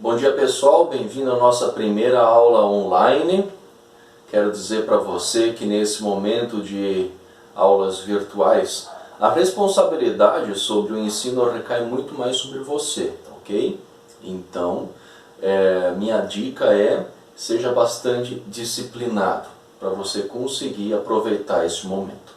Bom dia pessoal, bem-vindo à nossa primeira aula online. Quero dizer para você que nesse momento de aulas virtuais, a responsabilidade sobre o ensino recai muito mais sobre você, ok? Então, minha dica é, seja bastante disciplinado para você conseguir aproveitar esse momento.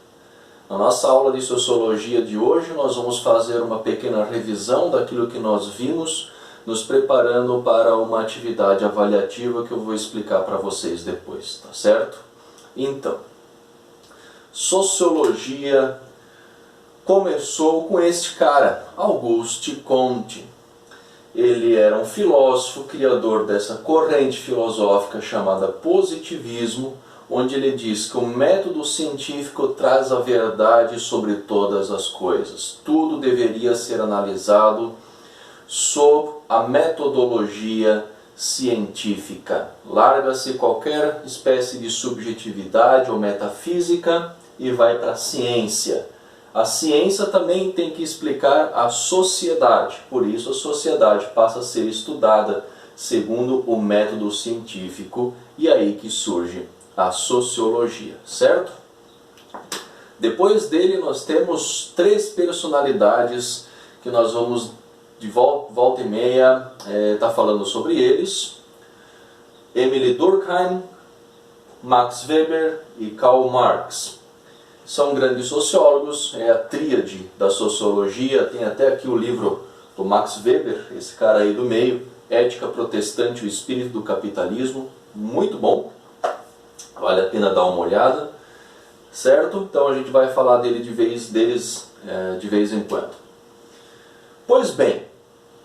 Na nossa aula de Sociologia de hoje, nós vamos fazer uma pequena revisão daquilo que nós vimos, nos preparando para uma atividade avaliativa que eu vou explicar para vocês depois, tá certo? Então, Sociologia começou com este cara, Auguste Comte. Ele era um filósofo, criador dessa corrente filosófica chamada positivismo, onde ele diz que o método científico traz a verdade sobre todas as coisas. Tudo deveria ser analisado sob a metodologia científica. Larga-se qualquer espécie de subjetividade ou metafísica e vai para a ciência. A ciência também tem que explicar a sociedade, por isso a sociedade passa a ser estudada segundo o método científico e aí que surge a sociologia, certo? Depois dele nós temos três personalidades que nós vamos de volta e meia tá falando sobre eles: Emile Durkheim, Max Weber e Karl Marx. São grandes sociólogos, é a tríade da sociologia. Tem até aqui o livro do Max Weber, esse cara aí do meio, Ética Protestante e o Espírito do Capitalismo, muito bom, vale a pena dar uma olhada, certo? Então a gente vai falar deles de vez em quando. Pois bem,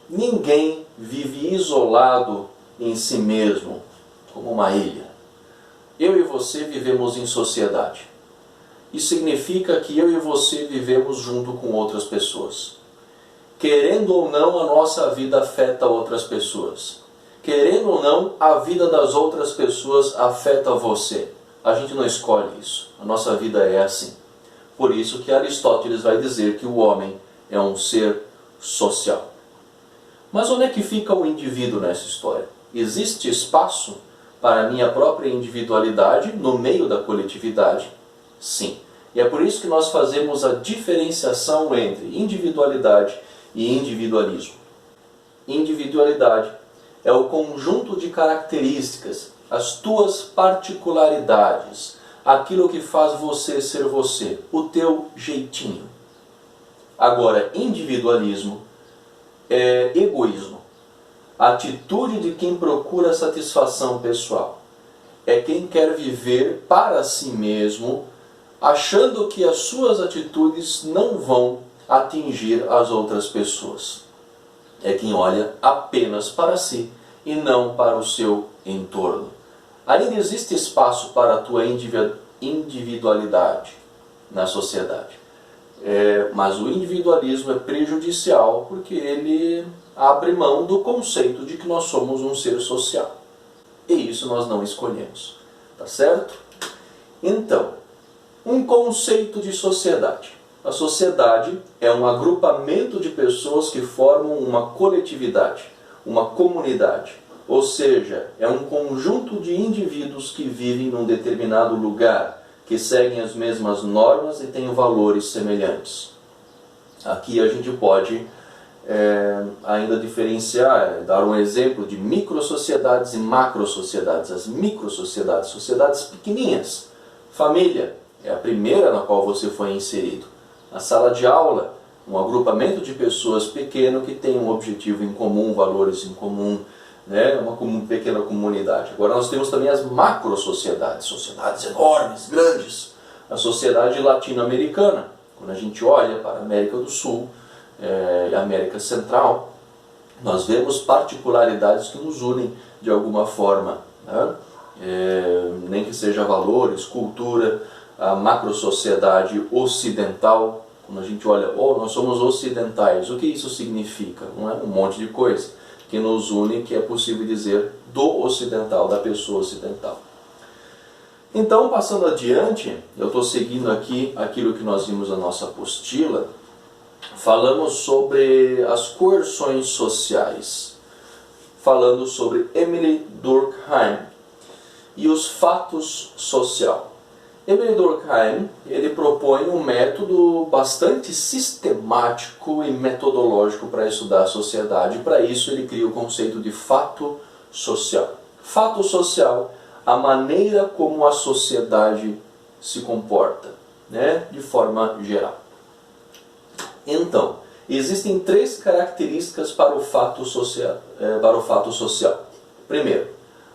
ninguém vive isolado em si mesmo, como uma ilha. Eu e você vivemos em sociedade. Isso significa que eu e você vivemos junto com outras pessoas. Querendo ou não, a nossa vida afeta outras pessoas. Querendo ou não, a vida das outras pessoas afeta você. A gente não escolhe isso. A nossa vida é assim. Por isso que Aristóteles vai dizer que o homem é um ser social. Mas onde é que fica o indivíduo nessa história? Existe espaço para a minha própria individualidade no meio da coletividade? Sim. E é por isso que nós fazemos a diferenciação entre individualidade e individualismo. Individualidade é o conjunto de características, as tuas particularidades, aquilo que faz você ser você, o teu jeitinho. Agora, individualismo é egoísmo. A atitude de quem procura satisfação pessoal. É quem quer viver para si mesmo, achando que as suas atitudes não vão atingir as outras pessoas. É quem olha apenas para si e não para o seu entorno. Ainda existe espaço para a tua individualidade na sociedade. Mas o individualismo é prejudicial porque ele abre mão do conceito de que nós somos um ser social. E isso nós não escolhemos. Tá certo? Então, um conceito de sociedade. A sociedade é um agrupamento de pessoas que formam uma coletividade, uma comunidade. Ou seja, é um conjunto de indivíduos que vivem num determinado lugar, que seguem as mesmas normas e têm valores semelhantes. Aqui a gente pode ainda diferenciar, dar um exemplo de microsociedades e macrosociedades. As microsociedades, sociedades pequeninhas. Família é a primeira na qual você foi inserido. A sala de aula, um agrupamento de pessoas pequeno que tem um objetivo em comum, valores em comum, né? Uma pequena comunidade. Agora nós temos também as macrosociedades, sociedades enormes, grandes. A sociedade latino-americana, quando a gente olha para a América do Sul e a América Central, nós vemos particularidades que nos unem de alguma forma, né? Nem que seja valores, cultura. A macrosociedade ocidental, quando a gente olha, nós somos ocidentais, o que isso significa? Não é um monte de coisa que nos une, que é possível dizer do ocidental, da pessoa ocidental. Então, passando adiante, eu estou seguindo aqui aquilo que nós vimos na nossa apostila, falamos sobre as coerções sociais. falando sobre Emile Durkheim e os fatos social. Emile Durkheim, ele propõe um método bastante sistemático e metodológico para estudar a sociedade. Para isso ele cria o conceito de fato social. Fato social, a maneira como a sociedade se comporta, né, de forma geral. Então, existem 3 características para o fato social. Primeiro,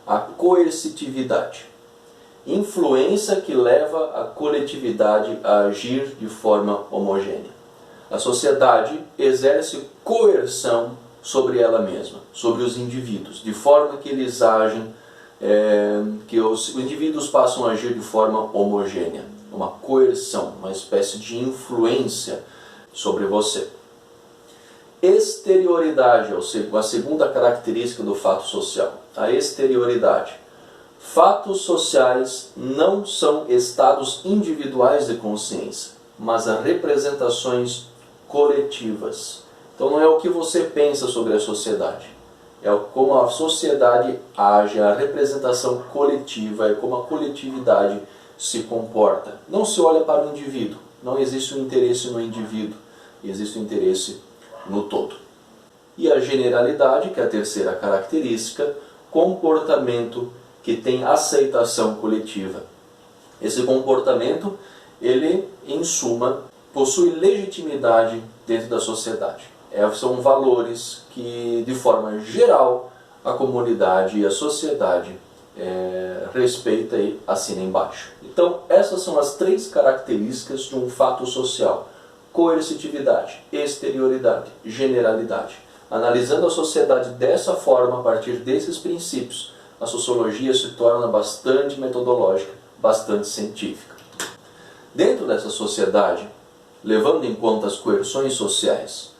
a coercitividade. Influência que leva a coletividade a agir de forma homogênea. A sociedade exerce coerção sobre ela mesma, sobre os indivíduos, de forma que eles agem, que os indivíduos passam a agir de forma homogênea. Uma coerção, uma espécie de influência sobre você. Exterioridade, a segunda característica do fato social, a exterioridade. Fatos sociais não são estados individuais de consciência, mas representações coletivas. Então não é o que você pensa sobre a sociedade, é como a sociedade age, a representação coletiva, é como a coletividade se comporta. Não se olha para o indivíduo, não existe um interesse no indivíduo, existe um interesse no todo. E a generalidade, que é a terceira característica, comportamento que tem aceitação coletiva. Esse comportamento, ele, em suma, possui legitimidade dentro da sociedade. São valores que, de forma geral, a comunidade e a sociedade respeita e assina embaixo. Então, essas são as 3 características de um fato social: coercitividade, exterioridade, generalidade. Analisando a sociedade dessa forma, a partir desses princípios, a sociologia se torna bastante metodológica, bastante científica. Dentro dessa sociedade, levando em conta as coerções sociais,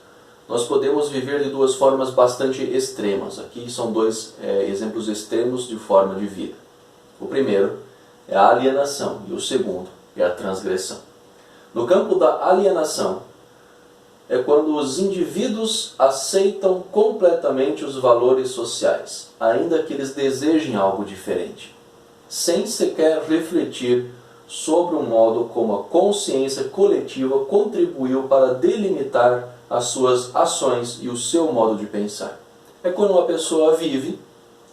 nós podemos viver de 2 formas bastante extremas. Aqui são 2 exemplos extremos de forma de vida. O primeiro é a alienação e o segundo é a transgressão. No campo da alienação, é quando os indivíduos aceitam completamente os valores sociais, ainda que eles desejem algo diferente, sem sequer refletir sobre o modo como a consciência coletiva contribuiu para delimitar as suas ações e o seu modo de pensar. É quando uma pessoa vive,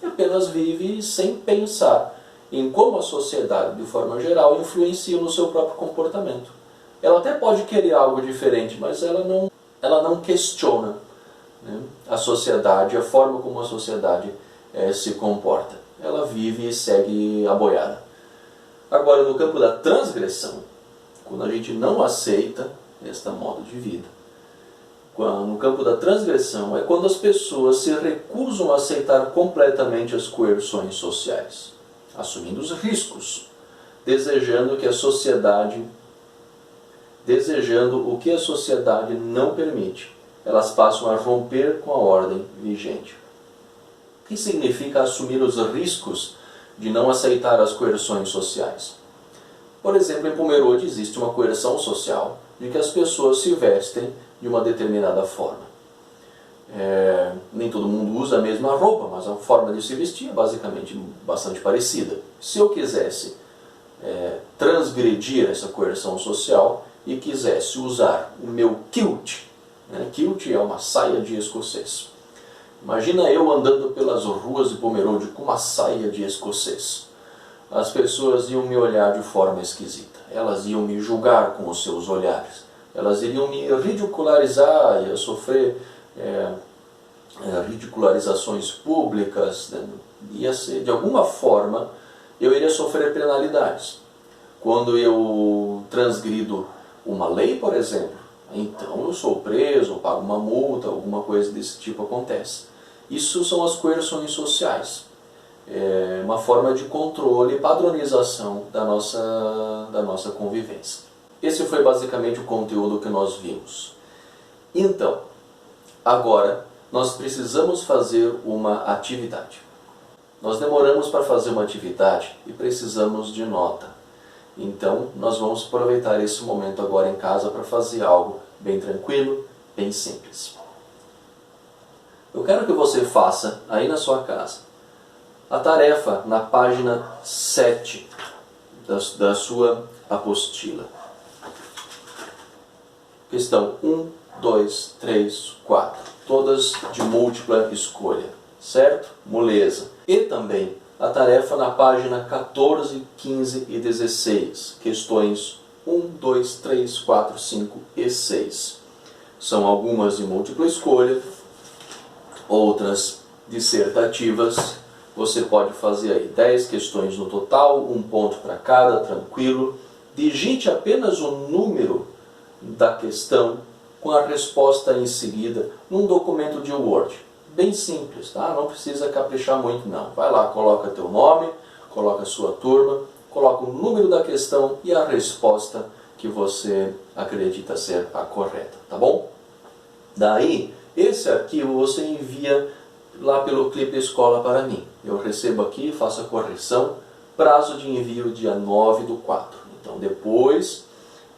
apenas vive sem pensar em como a sociedade, de forma geral, influencia no seu próprio comportamento. Ela até pode querer algo diferente, mas ela não questiona, né, a sociedade, a forma como a sociedade se comporta. Ela vive e segue a boiada. Agora, no campo da transgressão, quando a gente não aceita este modo de vida, no campo da transgressão é quando as pessoas se recusam a aceitar completamente as coerções sociais, assumindo os riscos, desejando o que a sociedade não permite. Elas passam a romper com a ordem vigente. O que significa assumir os riscos de não aceitar as coerções sociais? Por exemplo, em Pomerode existe uma coerção social de que as pessoas se vestem de uma determinada forma. Nem todo mundo usa a mesma roupa, mas a forma de se vestir é basicamente bastante parecida. Se eu quisesse transgredir essa coerção social e quisesse usar o meu kilt, kilt é uma saia de escocês. Imagina eu andando pelas ruas de Pomerode com uma saia de escocês. As pessoas iam me olhar de forma esquisita. Elas iam me julgar com os seus olhares. Elas iriam me ridicularizar, ia sofrer ridicularizações públicas, né? Ia ser, de alguma forma, eu iria sofrer penalidades. Quando eu transgrido uma lei, por exemplo, então eu sou preso, pago uma multa, alguma coisa desse tipo acontece. Isso são as coerções sociais. É uma forma de controle e padronização da nossa convivência. Esse foi basicamente o conteúdo que nós vimos. Então, agora nós precisamos fazer uma atividade. Nós demoramos para fazer uma atividade e precisamos de nota. Então, nós vamos aproveitar esse momento agora em casa para fazer algo bem tranquilo, bem simples. Eu quero que você faça aí na sua casa a tarefa na página 7 da sua apostila. Questão 1, 2, 3, 4. Todas de múltipla escolha, certo? Moleza. E também a tarefa na página 14, 15 e 16. Questões 1, 2, 3, 4, 5 e 6. São algumas de múltipla escolha, outras dissertativas. Você pode fazer aí 10 questões no total, um ponto para cada, tranquilo. Digite apenas o número da questão com a resposta em seguida num documento de Word. Bem simples, tá? Não precisa caprichar muito não. Vai lá, coloca teu nome, coloca a sua turma, coloca o número da questão e a resposta que você acredita ser a correta, tá bom? Daí, esse arquivo você envia lá pelo Clipe Escola para mim. Eu recebo aqui, faço a correção, prazo de envio dia 9/4. Então depois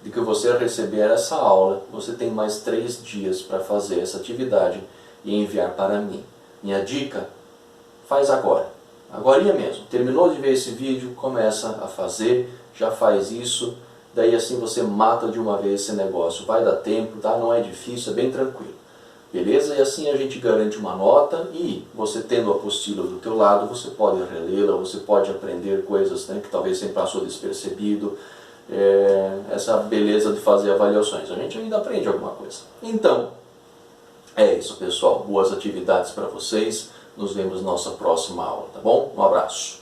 de que você receber essa aula, você tem mais 3 dias para fazer essa atividade e enviar para mim. Minha dica, faz agora. Agorinha mesmo. Terminou de ver esse vídeo, começa a fazer, já faz isso, daí assim você mata de uma vez esse negócio. Vai dar tempo, tá? Não é difícil, é bem tranquilo. Beleza? E assim a gente garante uma nota e você tendo a apostila do teu lado, você pode relê-la, você pode aprender coisas, né, que talvez sempre passou despercebido. Essa beleza de fazer avaliações. A gente ainda aprende alguma coisa. Então, é isso pessoal. Boas atividades para vocês. Nos vemos na nossa próxima aula, tá bom? Um abraço.